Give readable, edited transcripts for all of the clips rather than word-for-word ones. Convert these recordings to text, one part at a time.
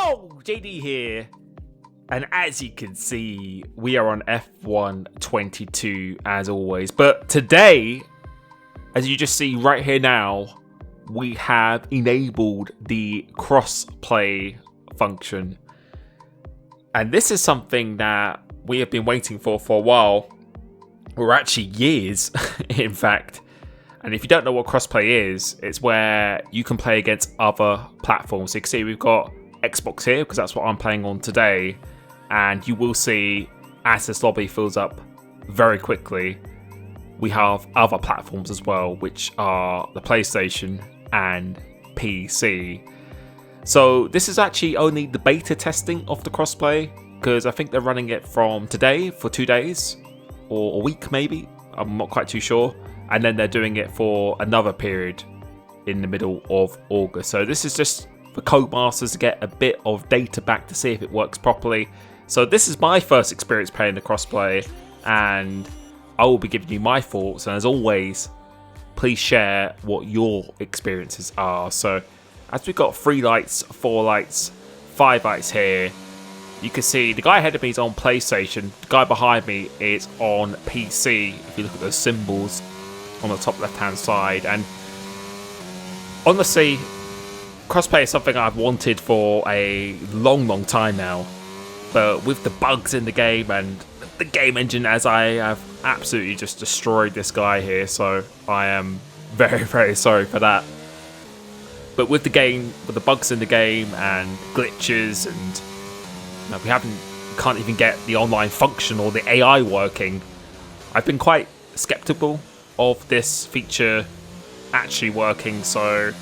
Yo, JD here. And as you can see, we are on F1 22 as always. But today, as you just see right here now, we have enabled the crossplay function. And this is something that we have been waiting for a while, or actually years, in fact. And if you don't know what crossplay is, it's where you can play against other platforms. So you can see we've got Xbox here, because that's what I'm playing on today. And you will see, as this lobby fills up very quickly, we have other platforms as well, which are the PlayStation and PC. So this is actually only the beta testing of the crossplay, because I think they're running it from today for 2 days, or a week maybe. I'm not quite too sure. And then they're doing it for another period in the middle of August. So this is just for Codemasters to get a bit of data back to see if it works properly. So this is my first experience playing the crossplay, and I will be giving you my thoughts. And as always, please share what your experiences are. So as we've got 3 lights, 4 lights, 5 lights here, you can see the guy ahead of me is on PlayStation. The guy behind me is on PC. If you look at those symbols on the top left hand side, and honestly, crossplay is something I've wanted for a long time now, but with the bugs in the game and the game engine, as I have absolutely just destroyed this guy here, so I am very sorry for that. But with the game, with the bugs in the game and glitches, and we can't even get the online function or the AI working, I've been quite skeptical of this feature actually working. So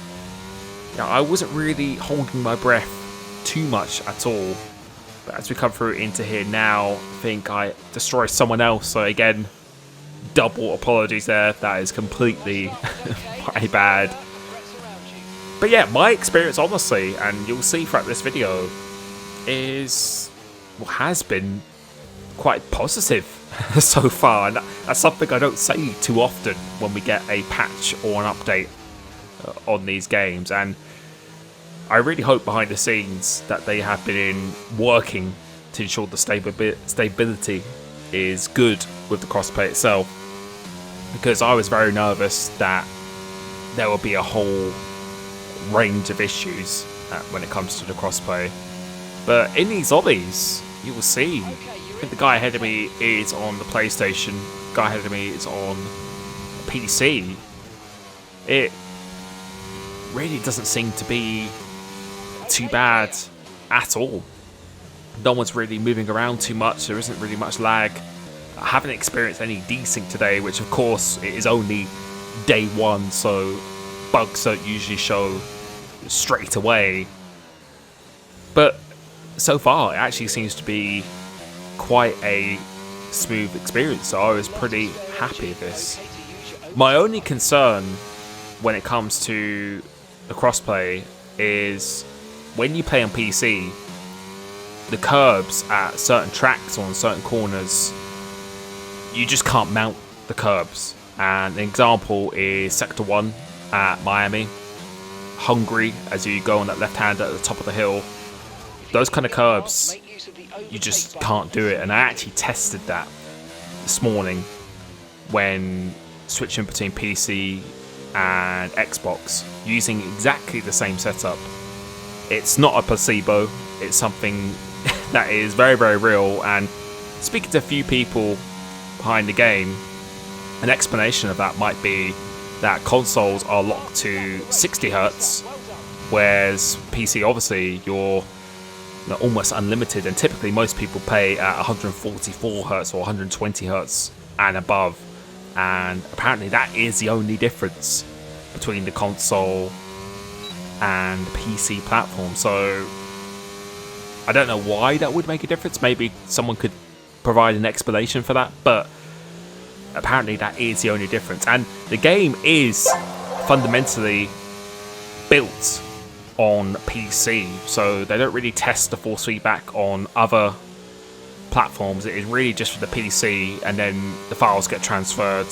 yeah, I wasn't really holding my breath too much at all. But as we come through into here now, I think I destroy someone else. So again, double apologies there. That is completely my bad. But yeah, my experience, honestly, and you'll see throughout this video, has been quite positive so far, and that's something I don't say too often when we get a patch or an update on these games. And I really hope behind the scenes that they have been working to ensure the stability is good with the crossplay itself, because I was very nervous that there will be a whole range of issues when it comes to the crossplay. But in these lobbies, you will see, I think the guy ahead of me is on the PlayStation, the guy ahead of me is on PC. It really doesn't seem to be too bad at all. No one's really moving around too much, there isn't really much lag. I haven't experienced any desync today, which of course it is only day 1, so bugs don't usually show straight away. But so far, it actually seems to be quite a smooth experience, so I was pretty happy with this. My only concern when it comes to the crossplay is when you play on PC, the curbs at certain tracks or on certain corners, you just can't mount the curbs. And an example is Sector 1 at Miami, Hungary, as you go on that left hand at the top of the hill. Those kind of curbs, you just can't do it. And I actually tested that this morning when switching between PC and Xbox using exactly the same setup. It's not a placebo, it's something that is very real. And speaking to a few people behind the game, an explanation of that might be that consoles are locked to 60 Hz, whereas PC, obviously, you're almost unlimited, and typically most people play at 144 Hz or 120 Hz and above. And apparently that is the only difference between the console and PC platform. So I don't know why that would make a difference. Maybe someone could provide an explanation for that, but apparently that is the only difference. And the game is fundamentally built on PC, so they don't really test the force feedback on other platforms. It is really just for the PC, and then the files get transferred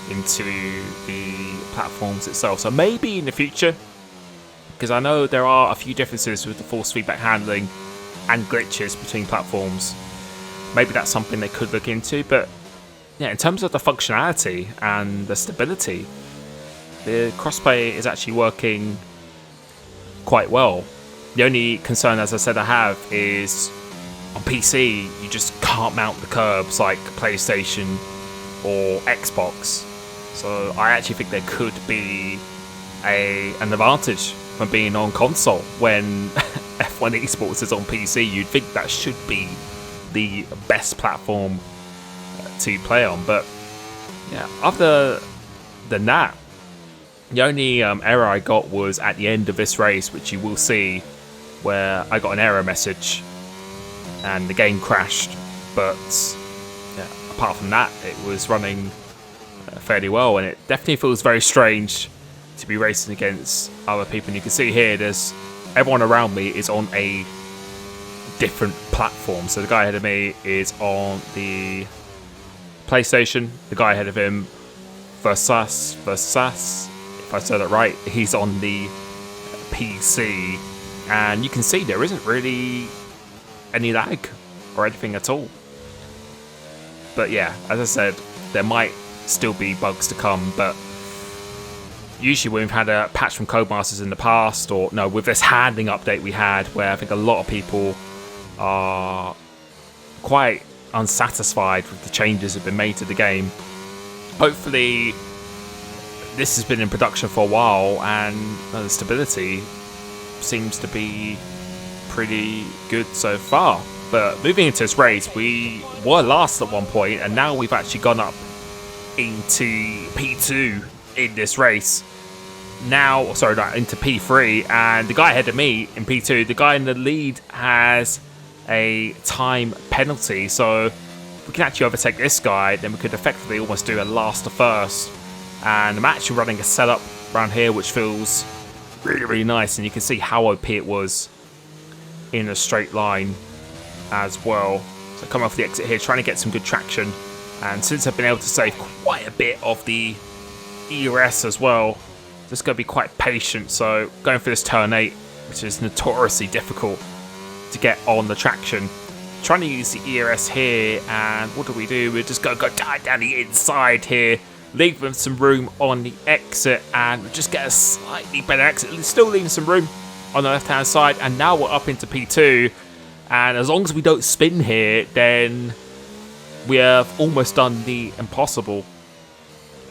into the platforms itself. So maybe in the future because I know there are a few differences with the force feedback handling and glitches between platforms. Maybe that's something they could look into, but yeah, in terms of the functionality and the stability, the crossplay is actually working quite well. The only concern, as I said, I have is on PC, you just can't mount the curbs like PlayStation or Xbox. So I actually think there could be an advantage from being on console when F1 Esports is on PC. You'd think that should be the best platform to play on, but yeah, other than that, the only error I got was at the end of this race, which you will see, where I got an error message and the game crashed. But yeah, apart from that, it was running fairly well, and it definitely feels very strange to be racing against other people. And you can see here, there's everyone around me is on a different platform. So the guy ahead of me is on the PlayStation, the guy ahead of him, versus, if I said it right, he's on the PC, and you can see there isn't really any lag or anything at all. But yeah, as I said, there might still be bugs to come, but usually when we've had a patch from Codemasters in the past, or no, with this handling update we had, where I think a lot of people are quite unsatisfied with the changes that have been made to the game. Hopefully this has been in production for a while, and the stability seems to be pretty good so far. But moving into this race, we were last at one point, and now we've actually gone up into P2 in this race. Now, sorry, not into P3, and the guy ahead of me in P2, the guy in the lead has a time penalty, so if we can actually overtake this guy, then we could effectively almost do a last to first. And I'm actually running a setup around here which feels really, really nice, and you can see how OP it was in a straight line as well. So coming off the exit here, trying to get some good traction, and since I've been able to save quite a bit of the ERS as well, just going to be quite patient. So going for this turn 8, which is notoriously difficult to get on the traction, trying to use the ERS here, and what do? We just go down the inside here, leave them some room on the exit, and just get a slightly better exit, still leaving some room on the left hand side. And now we're up into P2, and as long as we don't spin here, then we have almost done the impossible.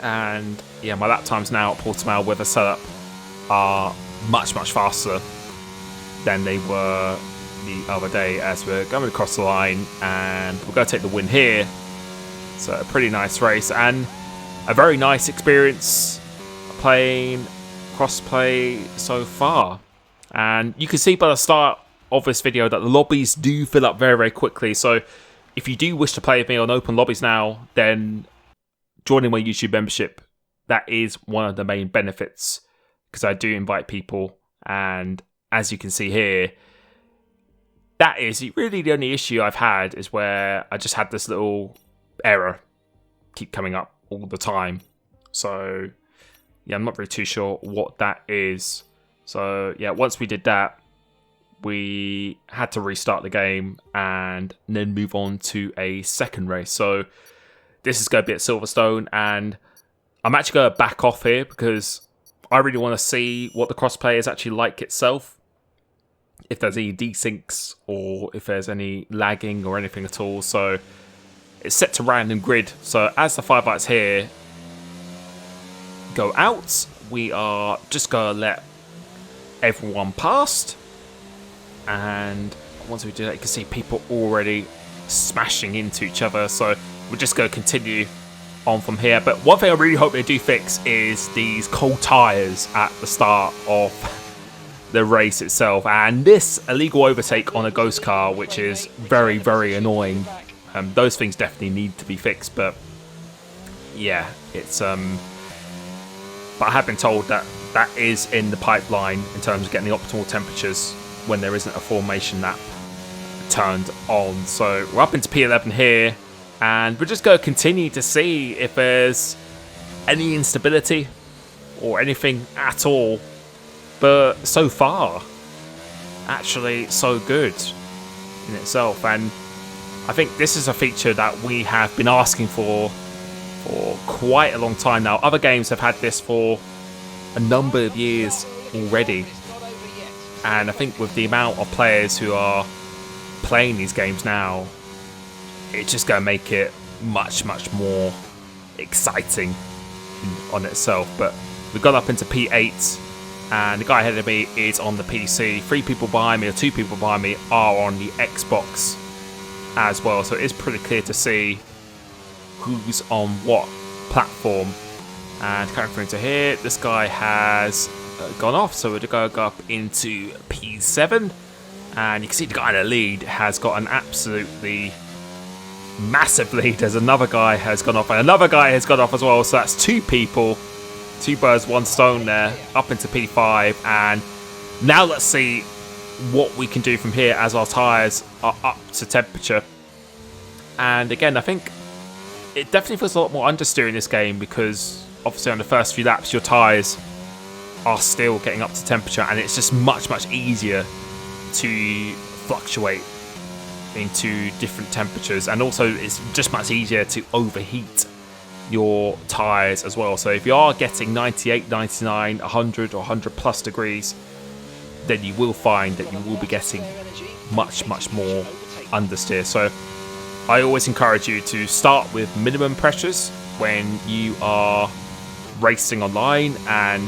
And yeah, my lap times now at Portimao with a setup are much faster than they were the other day, as we're going across the line, and we're going to take the win here. So a pretty nice race and a very nice experience playing Crossplay so far. And you can see by the start of this video that the lobbies do fill up very quickly. So if you do wish to play with me on open lobbies now, then joining my YouTube membership, that is one of the main benefits, because I do invite people, and as you can see here, that is really the only issue I've had, is where I just had this little error keep coming up all the time. So yeah, I'm not really too sure what that is. So yeah, once we did that, we had to restart the game and then move on to a second race. So this is going to be at Silverstone, and I'm actually going to back off here because I really want to see what the crossplay is actually like itself. If there's any desyncs or if there's any lagging or anything at all. So it's set to random grid. So as the 5 lights here go out, we are just going to let everyone past. And once we do that, you can see people already smashing into each other. So we're just going to continue on from here. But one thing I really hope they do fix is these cold tyres at the start of the race itself, and this illegal overtake on a ghost car, which is very annoying. Those things definitely need to be fixed, but yeah, it's but I have been told that that is in the pipeline in terms of getting the optimal temperatures when there isn't a formation lap turned on. So we're up into P11 here, and we're just going to continue to see if there's any instability or anything at all but so far, actually so good in itself. And I think this is a feature that we have been asking for quite a long time now. Other games have had this for a number of years already, and I think with the amount of players who are playing these games now, it's just going to make it much more exciting on itself. But we got up into P8, and the guy ahead of me is on the PC. 3 people behind me, or 2 people behind me, are on the Xbox as well, so it is pretty clear to see who's on what platform. And coming through into here, this guy has gone off, so we're going to go up into P7, and you can see the guy in the lead has got an absolutely massive lead as another guy has gone off, and another guy has gone off as well. So that's 2 people, 2 birds, 1 stone there, up into P5. And now let's see what we can do from here as our tyres are up to temperature. And again, I think it definitely feels a lot more understeer in this game, because obviously on the first few laps your tyres are still getting up to temperature, and it's just much easier to fluctuate into different temperatures, and also it's just much easier to overheat your tyres as well. So if you are getting 98, 99, 100 or 100 plus degrees, then you will find that you will be getting much more understeer. So I always encourage you to start with minimum pressures when you are racing online, and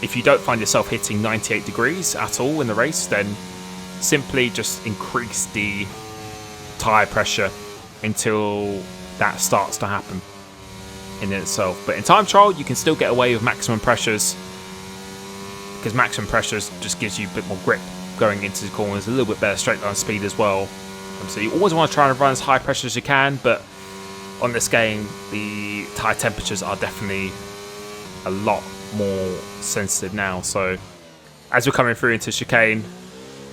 if you don't find yourself hitting 98 degrees at all in the race, then simply just increase the tyre pressure until that starts to happen in itself. But in time trial, you can still get away with maximum pressures, because maximum pressures just gives you a bit more grip going into the corners, a little bit better straight line speed as well. So you always want to try and run as high pressure as you can, but on this game, the tyre temperatures are definitely a lot more sensitive now. So as we're coming through into chicane,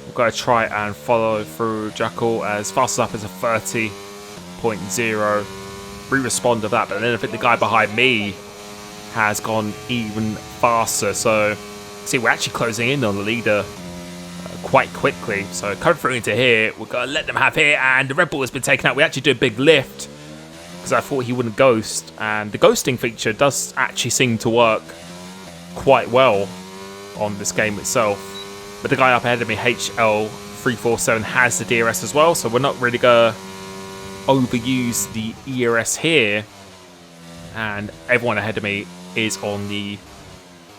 we're going to try and follow through Jackal as fast up as a 30.0. Re-respond to that, but then I think the guy behind me has gone even faster. So see, we're actually closing in on the leader quite quickly. So coming through into here, we're going to let them have here, and the Red Bull has been taken out. We actually do a big lift because I thought he wouldn't ghost, and the ghosting feature does actually seem to work quite well on this game itself. But the guy up ahead of me, HL347, has the DRS as well, so we're not really going to overuse the ERS here. And everyone ahead of me is on the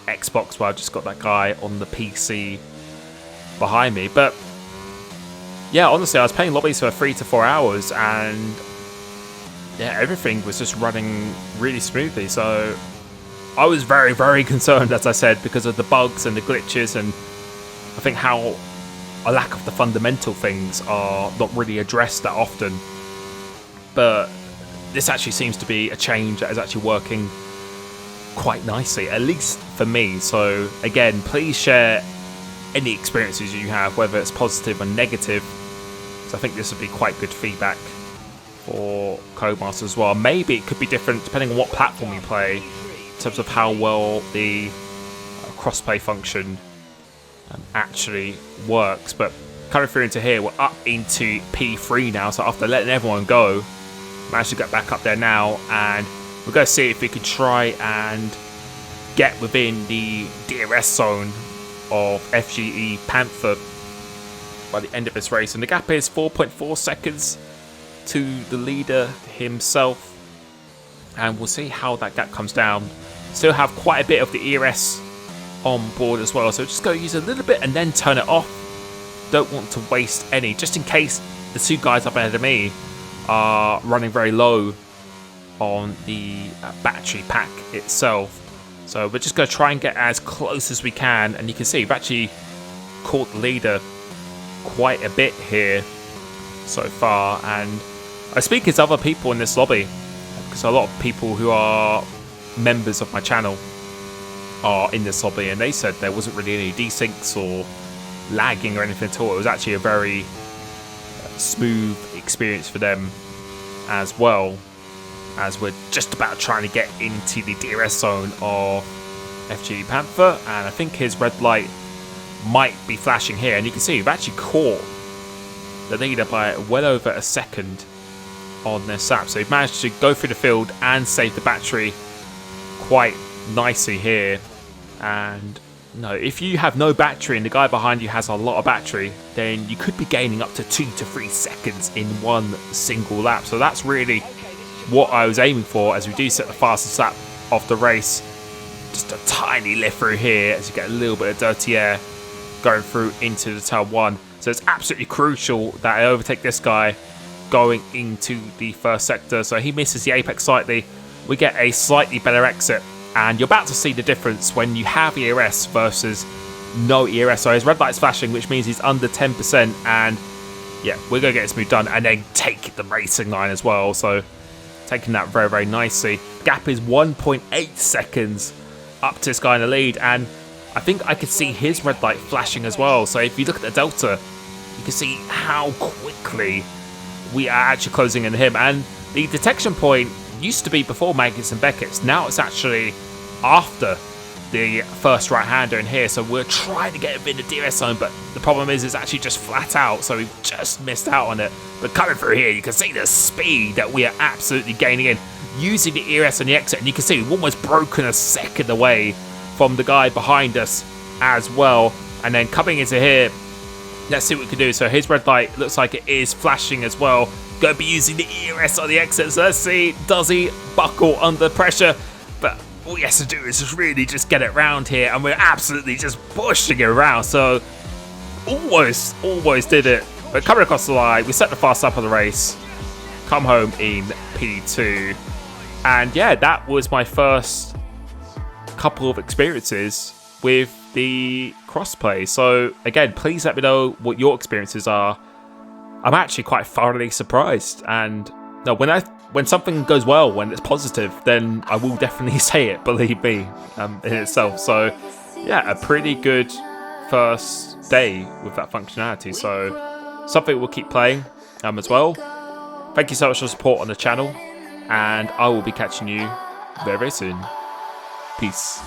Xbox, where I've just got that guy on the PC behind me. But yeah, honestly, I was playing lobbies for 3 to 4 hours, and yeah, everything was just running really smoothly. So I was very concerned, as I said, because of the bugs and the glitches, and I think how a lack of the fundamental things are not really addressed that often. But this actually seems to be a change that is actually working quite nicely, at least for me. So again, please share any experiences you have, whether it's positive or negative. So I think this would be quite good feedback for Codemasters as well. Maybe it could be different depending on what platform you play, in terms of how well the crossplay function actually works. But coming through into here, we're up into P3 now. So after letting everyone go, managed to get back up there now, and we're going to see if we could try and get within the DRS zone of FGE Panther by the end of this race. And the gap is 4.4 seconds to the leader himself, and we'll see how that gap comes down. Still have quite a bit of the ERS on board as well, so just go use a little bit and then turn it off. Don't want to waste any, just in case the 2 guys up ahead of me are running very low on the battery pack itself. So we're just going to try and get as close as we can, and you can see we've actually caught the leader quite a bit here so far. And I speak as other people in this lobby, because a lot of people who are members of my channel are in this lobby, and they said there wasn't really any desyncs or lagging or anything at all. It was actually a very smooth experience for them as well, as we're just about trying to get into the DRS zone of FG Panther, and I think his red light might be flashing here. And you can see we've actually caught the leader by well over a second on this lap. So we've managed to go through the field and save the battery quite nicely here. And no, if you have no battery and the guy behind you has a lot of battery, then you could be gaining up to 2 to 3 seconds in one single lap. So that's really what I was aiming for, as we do set the fastest lap of the race. Just a tiny lift through here as you get a little bit of dirty air going through into the turn 1. So it's absolutely crucial that I overtake this guy going into the first sector. So he misses the apex slightly. We get a slightly better exit, and you're about to see the difference when you have ERS versus no ERS. So his red light's flashing, which means he's under 10%, and yeah, we're going to get this move done and then take the racing line as well. So taking that very, very nicely. Gap is 1.8 seconds up to this guy in the lead, and I think I could see his red light flashing as well. So if you look at the delta, you can see how quickly we are actually closing in him. And the detection point used to be before Maggots and Beckett's. Now it's actually after the first right-hander in here. So we're trying to get him in the DRS zone, but the problem is it's actually just flat out. So we've just missed out on it. But coming through here, you can see the speed that we are absolutely gaining in, using the ERS on the exit. And you can see we've almost broken a second away from the guy behind us as well. And then coming into here, let's see what we can do. So his red light looks like it is flashing as well. Going to be using the ERS on the exit. So let's see, does he buckle under pressure? But all he has to do is just really just get it round here, and we're absolutely just pushing it around. So almost did it. But coming across the line, we set the fast lap of the race, come home in P2. And yeah, that was my first couple of experiences with the Crossplay. So again, please let me know what your experiences are. I'm actually quite thoroughly surprised, and no, when something goes well, when it's positive, then I will definitely say it, believe me, in itself. So yeah, a pretty good first day with that functionality. So something we'll keep playing as well. Thank you so much for the support on the channel, and I will be catching you very, very soon. Peace.